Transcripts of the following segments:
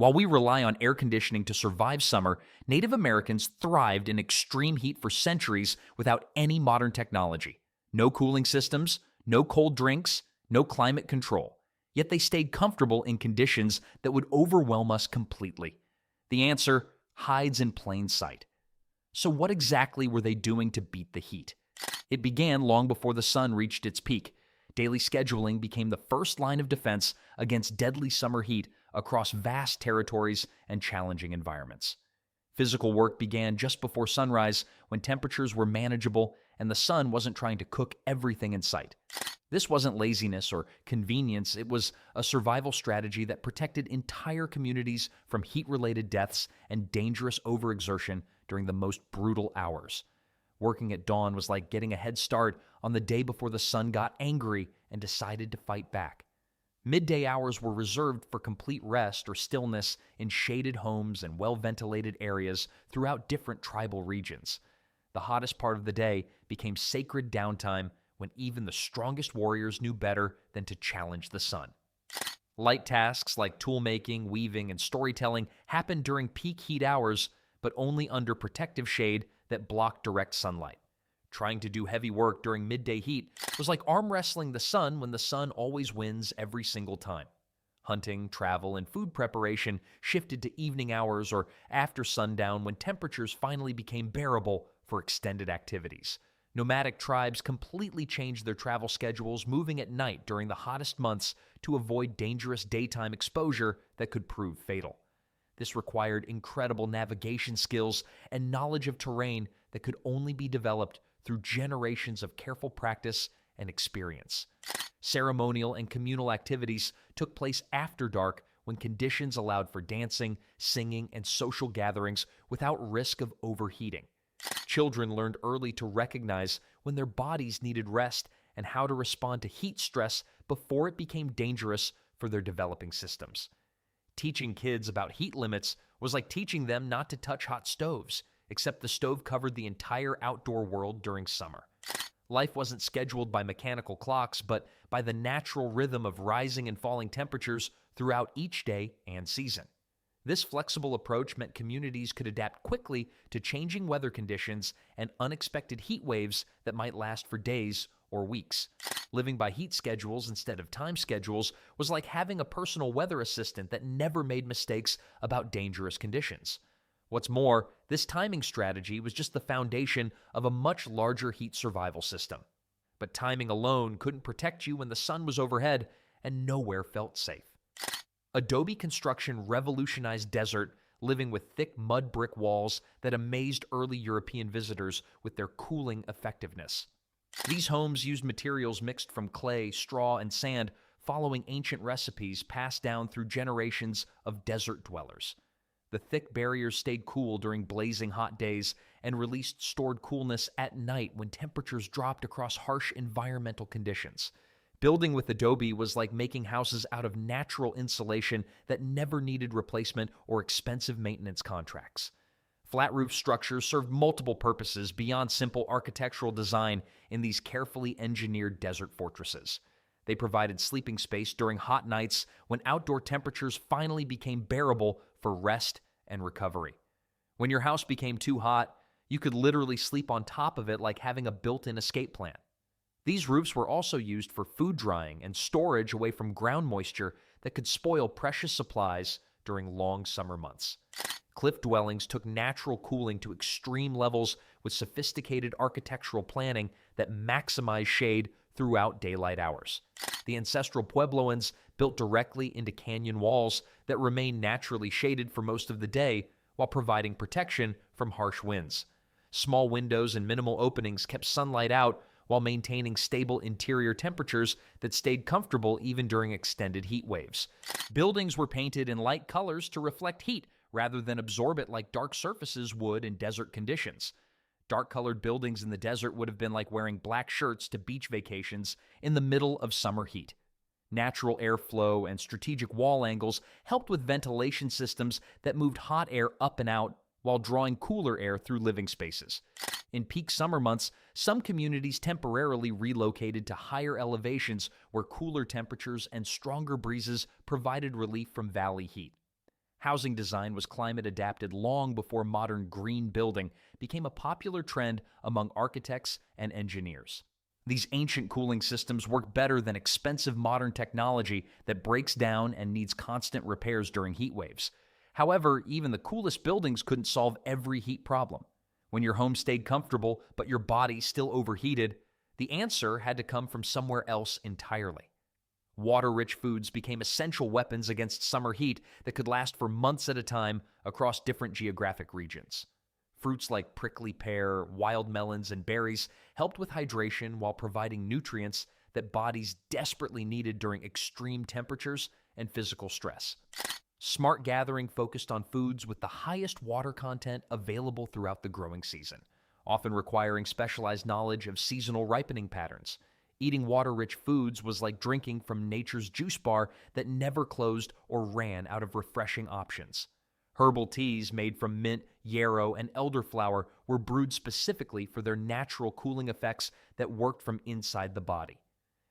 While we rely on air conditioning to survive summer, Native Americans thrived in extreme heat for centuries without any modern technology. No cooling systems, no cold drinks, no climate control. Yet they stayed comfortable in conditions that would overwhelm us completely. The answer hides in plain sight. So what exactly were they doing to beat the heat? It began long before the sun reached its peak. Daily scheduling became the first line of defense against deadly summer heat across vast territories and challenging environments. Physical work began just before sunrise when temperatures were manageable and the sun wasn't trying to cook everything in sight. This wasn't laziness or convenience, it was a survival strategy that protected entire communities from heat-related deaths and dangerous overexertion during the most brutal hours. Working at dawn was like getting a head start on the day before the sun got angry and decided to fight back. Midday hours were reserved for complete rest or stillness in shaded homes and well-ventilated areas throughout different tribal regions. The hottest part of the day became sacred downtime when even the strongest warriors knew better than to challenge the sun. Light tasks like tool-making, weaving, and storytelling happened during peak heat hours, but only under protective shade that blocked direct sunlight. Trying to do heavy work during midday heat was like arm wrestling the sun when the sun always wins every single time. Hunting, travel, and food preparation shifted to evening hours or after sundown when temperatures finally became bearable for extended activities. Nomadic tribes completely changed their travel schedules, moving at night during the hottest months to avoid dangerous daytime exposure that could prove fatal. This required incredible navigation skills and knowledge of terrain that could only be developed through generations of careful practice and experience. Ceremonial and communal activities took place after dark when conditions allowed for dancing, singing, and social gatherings without risk of overheating. Children learned early to recognize when their bodies needed rest and how to respond to heat stress before it became dangerous for their developing systems. Teaching kids about heat limits was like teaching them not to touch hot stoves, except the stove covered the entire outdoor world during summer. Life wasn't scheduled by mechanical clocks, but by the natural rhythm of rising and falling temperatures throughout each day and season. This flexible approach meant communities could adapt quickly to changing weather conditions and unexpected heat waves that might last for days or weeks. Living by heat schedules instead of time schedules was like having a personal weather assistant that never made mistakes about dangerous conditions. What's more, this timing strategy was just the foundation of a much larger heat survival system. But timing alone couldn't protect you when the sun was overhead and nowhere felt safe. Adobe construction revolutionized desert living with thick mud brick walls that amazed early European visitors with their cooling effectiveness. These homes used materials mixed from clay, straw, and sand, following ancient recipes passed down through generations of desert dwellers. The thick barriers stayed cool during blazing hot days and released stored coolness at night when temperatures dropped across harsh environmental conditions. Building with Adobe was like making houses out of natural insulation that never needed replacement or expensive maintenance contracts. Flat roof structures served multiple purposes beyond simple architectural design in these carefully engineered desert fortresses. They provided sleeping space during hot nights when outdoor temperatures finally became bearable for rest and recovery. When your house became too hot, you could literally sleep on top of it like having a built-in escape plan. These roofs were also used for food drying and storage away from ground moisture that could spoil precious supplies during long summer months. Cliff dwellings took natural cooling to extreme levels with sophisticated architectural planning that maximized shade throughout daylight hours. The ancestral Puebloans built directly into canyon walls that remained naturally shaded for most of the day while providing protection from harsh winds. Small windows and minimal openings kept sunlight out while maintaining stable interior temperatures that stayed comfortable even during extended heat waves. Buildings were painted in light colors to reflect heat rather than absorb it like dark surfaces would in desert conditions. Dark-colored buildings in the desert would have been like wearing black shirts to beach vacations in the middle of summer heat. Natural airflow and strategic wall angles helped with ventilation systems that moved hot air up and out while drawing cooler air through living spaces. In peak summer months, some communities temporarily relocated to higher elevations where cooler temperatures and stronger breezes provided relief from valley heat. Housing design was climate adapted long before modern green building became a popular trend among architects and engineers. These ancient cooling systems work better than expensive modern technology that breaks down and needs constant repairs during heat waves. However, even the coolest buildings couldn't solve every heat problem. When your home stayed comfortable but your body still overheated, the answer had to come from somewhere else entirely. Water-rich foods became essential weapons against summer heat that could last for months at a time across different geographic regions. Fruits like prickly pear, wild melons, and berries helped with hydration while providing nutrients that bodies desperately needed during extreme temperatures and physical stress. Smart gathering focused on foods with the highest water content available throughout the growing season, often requiring specialized knowledge of seasonal ripening patterns. Eating water-rich foods was like drinking from nature's juice bar that never closed or ran out of refreshing options. Herbal teas made from mint, yarrow, and elderflower were brewed specifically for their natural cooling effects that worked from inside the body.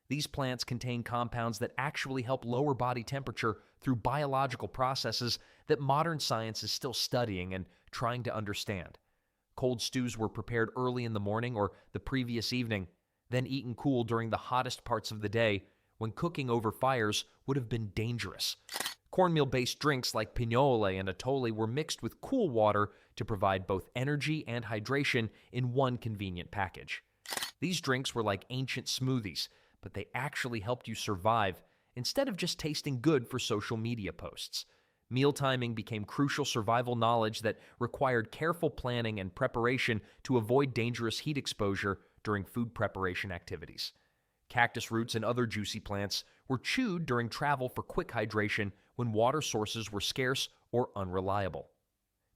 These plants contain compounds that actually help lower body temperature through biological processes that modern science is still studying and trying to understand. Cold stews were prepared early in the morning or the previous evening, then eaten cool during the hottest parts of the day when cooking over fires would have been dangerous. Cornmeal-based drinks like pinole and atole were mixed with cool water to provide both energy and hydration in one convenient package. These drinks were like ancient smoothies, but they actually helped you survive instead of just tasting good for social media posts. Meal timing became crucial survival knowledge that required careful planning and preparation to avoid dangerous heat exposure during food preparation activities. Cactus roots and other juicy plants were chewed during travel for quick hydration when water sources were scarce or unreliable.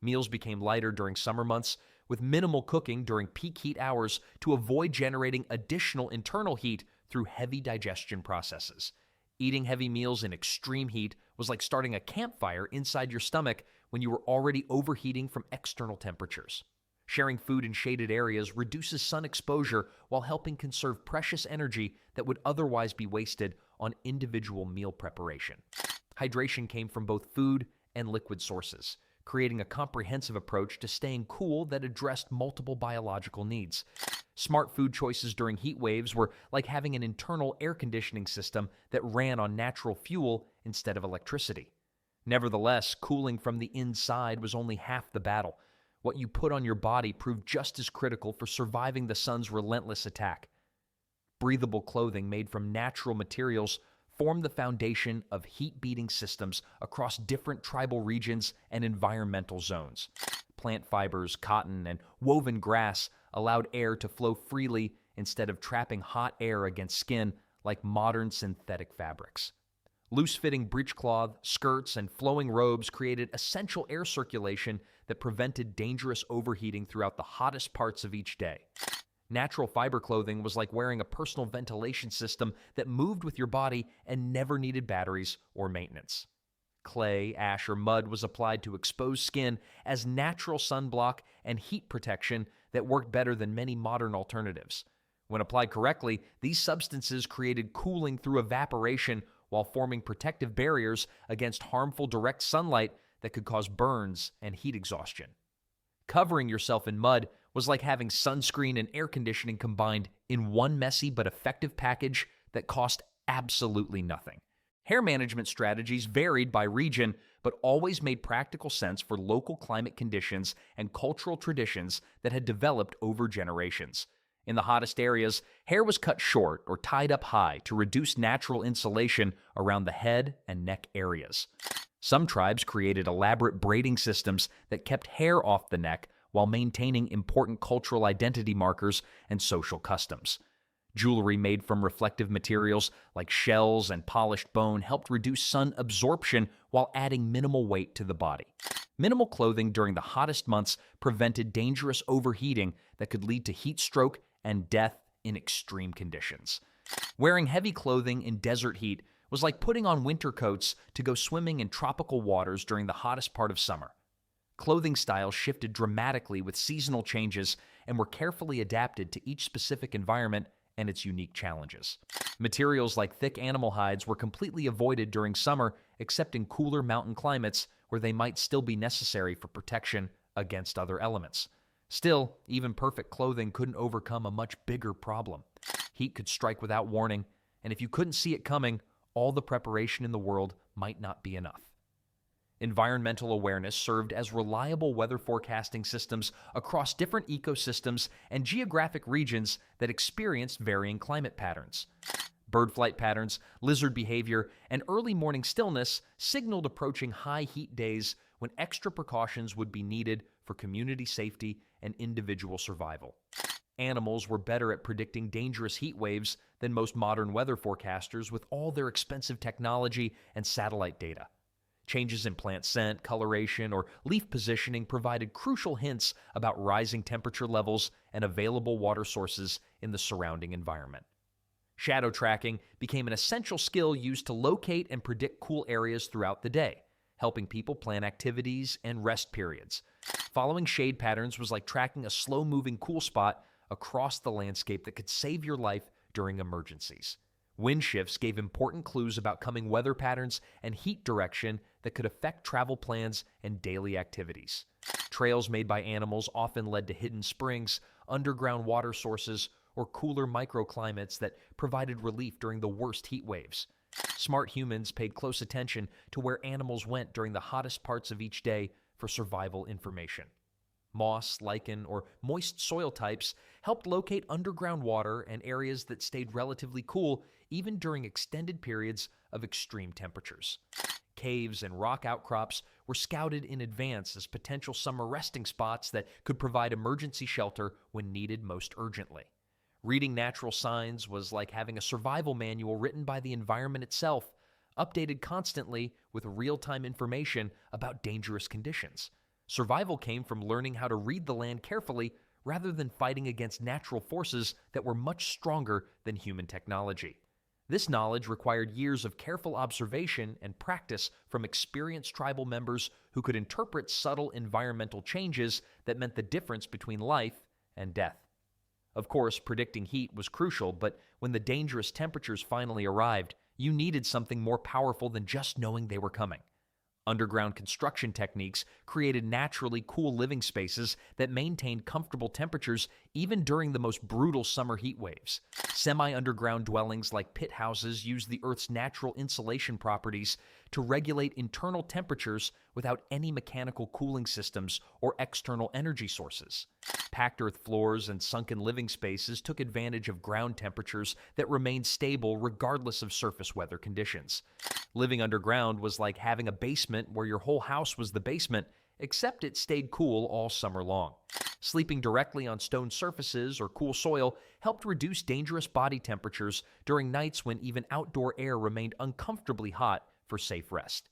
Meals became lighter during summer months, with minimal cooking during peak heat hours to avoid generating additional internal heat through heavy digestion processes. Eating heavy meals in extreme heat was like starting a campfire inside your stomach when you were already overheating from external temperatures. Sharing food in shaded areas reduces sun exposure while helping conserve precious energy that would otherwise be wasted on individual meal preparation. Hydration came from both food and liquid sources, creating a comprehensive approach to staying cool that addressed multiple biological needs. Smart food choices during heat waves were like having an internal air conditioning system that ran on natural fuel instead of electricity. Nevertheless, cooling from the inside was only half the battle. What you put on your body proved just as critical for surviving the sun's relentless attack. Breathable clothing made from natural materials formed the foundation of heat-beating systems across different tribal regions and environmental zones. Plant fibers, cotton, and woven grass allowed air to flow freely instead of trapping hot air against skin like modern synthetic fabrics. Loose-fitting breechcloth, skirts, and flowing robes created essential air circulation that prevented dangerous overheating throughout the hottest parts of each day. Natural fiber clothing was like wearing a personal ventilation system that moved with your body and never needed batteries or maintenance. Clay, ash, or mud was applied to exposed skin as natural sunblock and heat protection that worked better than many modern alternatives. When applied correctly, these substances created cooling through evaporation while forming protective barriers against harmful direct sunlight that could cause burns and heat exhaustion. Covering yourself in mud was like having sunscreen and air conditioning combined in one messy but effective package that cost absolutely nothing. Hair management strategies varied by region, but always made practical sense for local climate conditions and cultural traditions that had developed over generations. In the hottest areas, hair was cut short or tied up high to reduce natural insulation around the head and neck areas. Some tribes created elaborate braiding systems that kept hair off the neck while maintaining important cultural identity markers and social customs. Jewelry made from reflective materials like shells and polished bone helped reduce sun absorption while adding minimal weight to the body. Minimal clothing during the hottest months prevented dangerous overheating that could lead to heat stroke and death in extreme conditions. Wearing heavy clothing in desert heat was like putting on winter coats to go swimming in tropical waters during the hottest part of summer. Clothing styles shifted dramatically with seasonal changes and were carefully adapted to each specific environment and its unique challenges. Materials like thick animal hides were completely avoided during summer except in cooler mountain climates where they might still be necessary for protection against other elements. Still, even perfect clothing couldn't overcome a much bigger problem. Heat could strike without warning, and if you couldn't see it coming, all the preparation in the world might not be enough. Environmental awareness served as reliable weather forecasting systems across different ecosystems and geographic regions that experienced varying climate patterns. Bird flight patterns, lizard behavior, and early morning stillness signaled approaching high heat days when extra precautions would be needed for community safety and individual survival. Animals were better at predicting dangerous heat waves than most modern weather forecasters with all their expensive technology and satellite data. Changes in plant scent, coloration, or leaf positioning provided crucial hints about rising temperature levels and available water sources in the surrounding environment. Shadow tracking became an essential skill used to locate and predict cool areas throughout the day, helping people plan activities and rest periods. Following shade patterns was like tracking a slow-moving cool spot across the landscape that could save your life during emergencies. Wind shifts gave important clues about coming weather patterns and heat direction that could affect travel plans and daily activities. Trails made by animals often led to hidden springs, underground water sources, or cooler microclimates that provided relief during the worst heat waves. Smart humans paid close attention to where animals went during the hottest parts of each day for survival information. Moss, lichen, or moist soil types helped locate underground water and areas that stayed relatively cool even during extended periods of extreme temperatures. Caves and rock outcrops were scouted in advance as potential summer resting spots that could provide emergency shelter when needed most urgently. Reading natural signs was like having a survival manual written by the environment itself, updated constantly with real-time information about dangerous conditions. Survival came from learning how to read the land carefully rather than fighting against natural forces that were much stronger than human technology. This knowledge required years of careful observation and practice from experienced tribal members who could interpret subtle environmental changes that meant the difference between life and death. Of course, predicting heat was crucial, but when the dangerous temperatures finally arrived, you needed something more powerful than just knowing they were coming. Underground construction techniques created naturally cool living spaces that maintained comfortable temperatures even during the most brutal summer heat waves. Semi-underground dwellings like pit houses used the Earth's natural insulation properties to regulate internal temperatures without any mechanical cooling systems or external energy sources. Packed earth floors and sunken living spaces took advantage of ground temperatures that remained stable regardless of surface weather conditions. Living underground was like having a basement where your whole house was the basement, except it stayed cool all summer long. Sleeping directly on stone surfaces or cool soil helped reduce dangerous body temperatures during nights when even outdoor air remained uncomfortably hot for safe rest.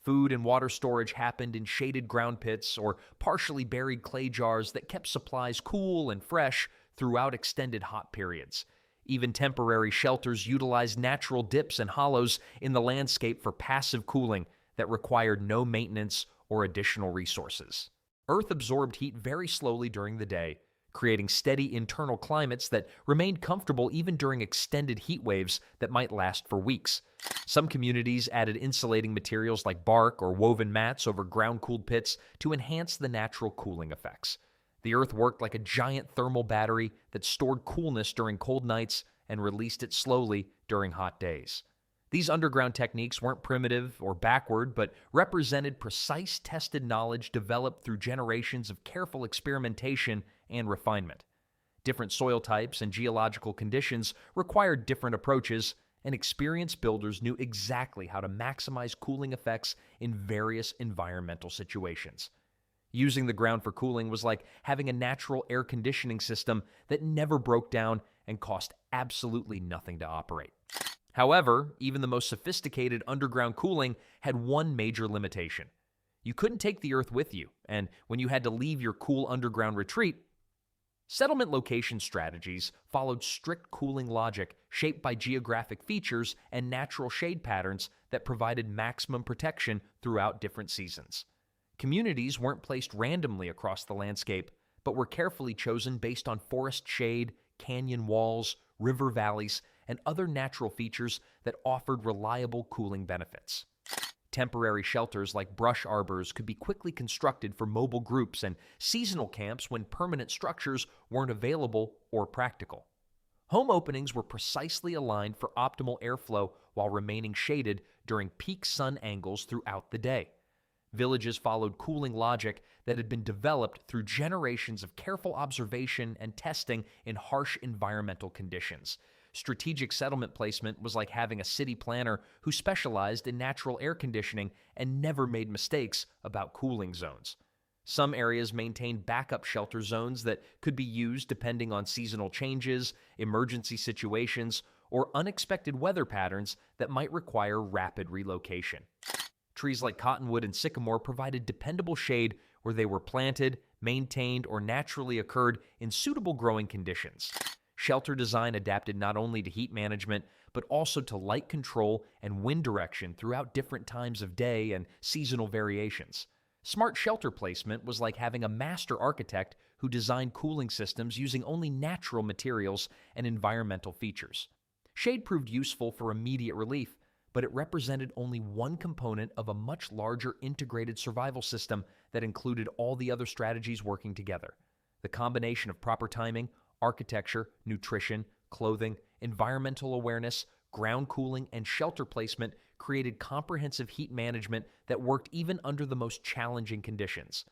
Food and water storage happened in shaded ground pits or partially buried clay jars that kept supplies cool and fresh throughout extended hot periods. Even temporary shelters utilized natural dips and hollows in the landscape for passive cooling that required no maintenance or additional resources. Earth absorbed heat very slowly during the day, creating steady internal climates that remained comfortable even during extended heat waves that might last for weeks. Some communities added insulating materials like bark or woven mats over ground-cooled pits to enhance the natural cooling effects. The Earth worked like a giant thermal battery that stored coolness during cold nights and released it slowly during hot days. These underground techniques weren't primitive or backward, but represented precise, tested knowledge developed through generations of careful experimentation and refinement. Different soil types and geological conditions required different approaches, and experienced builders knew exactly how to maximize cooling effects in various environmental situations. Using the ground for cooling was like having a natural air conditioning system that never broke down and cost absolutely nothing to operate. However, even the most sophisticated underground cooling had one major limitation. You couldn't take the Earth with you, and when you had to leave your cool underground retreat, settlement location strategies followed strict cooling logic shaped by geographic features and natural shade patterns that provided maximum protection throughout different seasons. Communities weren't placed randomly across the landscape, but were carefully chosen based on forest shade, canyon walls, river valleys, and other natural features that offered reliable cooling benefits. Temporary shelters like brush arbors could be quickly constructed for mobile groups and seasonal camps when permanent structures weren't available or practical. Home openings were precisely aligned for optimal airflow while remaining shaded during peak sun angles throughout the day. Villages followed cooling logic that had been developed through generations of careful observation and testing in harsh environmental conditions. Strategic settlement placement was like having a city planner who specialized in natural air conditioning and never made mistakes about cooling zones. Some areas maintained backup shelter zones that could be used depending on seasonal changes, emergency situations, or unexpected weather patterns that might require rapid relocation. Trees like cottonwood and sycamore provided dependable shade where they were planted, maintained, or naturally occurred in suitable growing conditions. Shelter design adapted not only to heat management, but also to light control and wind direction throughout different times of day and seasonal variations. Smart shelter placement was like having a master architect who designed cooling systems using only natural materials and environmental features. Shade proved useful for immediate relief, but it represented only one component of a much larger integrated survival system that included all the other strategies working together. The combination of proper timing, architecture, nutrition, clothing, environmental awareness, ground cooling, and shelter placement created comprehensive heat management that worked even under the most challenging conditions.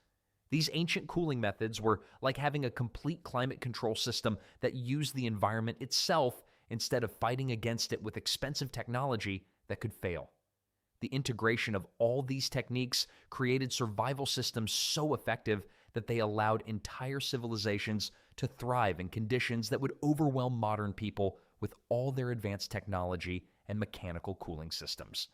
These ancient cooling methods were like having a complete climate control system that used the environment itself instead of fighting against it with expensive technology that could fail. The integration of all these techniques created survival systems so effective that they allowed entire civilizations to thrive in conditions that would overwhelm modern people with all their advanced technology and mechanical cooling systems.